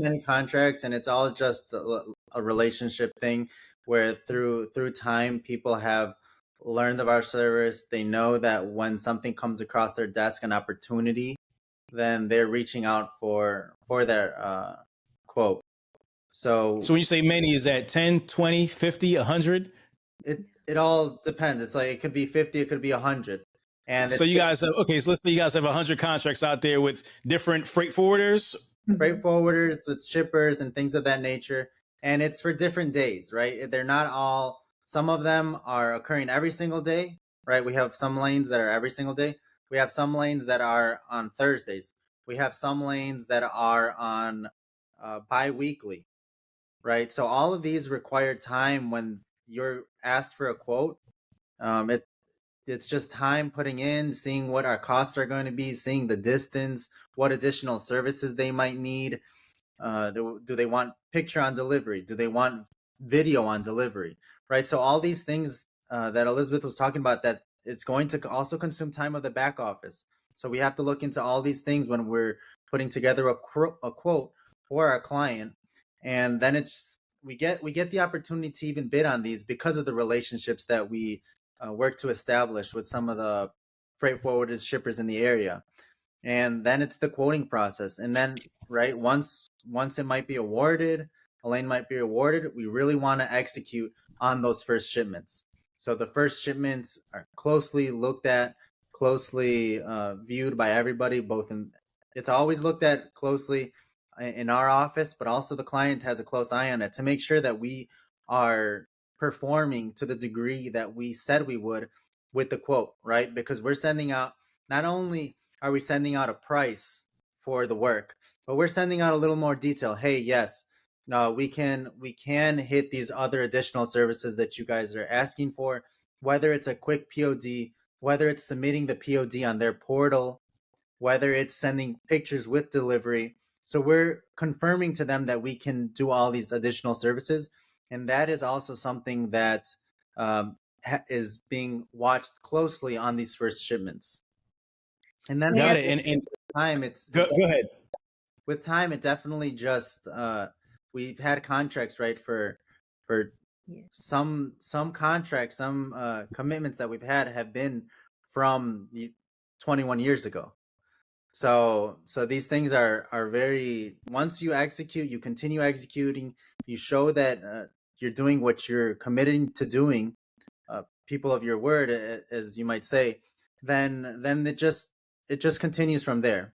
many contracts, and it's all just a relationship thing where through time people have learned of our service. They know that when something comes across their desk, an opportunity, then they're reaching out for their quote. So So when you say many, is that 10, 20, 50, 100? it all depends. It's like it could be 50, it could be 100. And So it's you guys have, okay, so let's say you guys have 100 contracts out there with different freight forwarders. freight forwarders with shippers and things of that nature. And it's for different days, right? They're not all, some of them are occurring every single day, right? We have some lanes that are every single day. We have some lanes that are on Thursdays. We have some lanes that are on bi-weekly, right? So all of these require time when you're asked for a quote. It's just time putting in, seeing what our costs are going to be, seeing the distance, what additional services they might need. Do they want picture on delivery? Do they want video on delivery? Right. So all these things that Elizabeth was talking about, that it's going to also consume time of the back office. So we have to look into all these things when we're putting together a quote for our client, and then it's we get the opportunity to even bid on these because of the relationships that we work to establish with some of the freight forwarders, shippers in the area. And then it's the quoting process, and then right once it might be awarded, a lane might be awarded, we really want to execute on those first shipments. So the first shipments are closely looked at, closely viewed by everybody, both in, it's always looked at closely in our office, but also the client has a close eye on it to make sure that we are performing to the degree that we said we would with the quote, right? Because we're sending out, not only are we sending out a price for the work, but we're sending out a little more detail. Hey, yes, no, we can hit these other additional services that you guys are asking for, whether it's a quick POD, whether it's submitting the POD on their portal, whether it's sending pictures with delivery. So we're confirming to them that we can do all these additional services. And that is also something that is being watched closely on these first shipments. And then got it. And time, go ahead. With time, it definitely just we've had contracts, right, for some contracts, some commitments that we've had have been from 21 years ago. So these things are very, once you execute, you continue executing, you show that you're doing what you're committing to doing, people of your word, as you might say, then it just continues from there.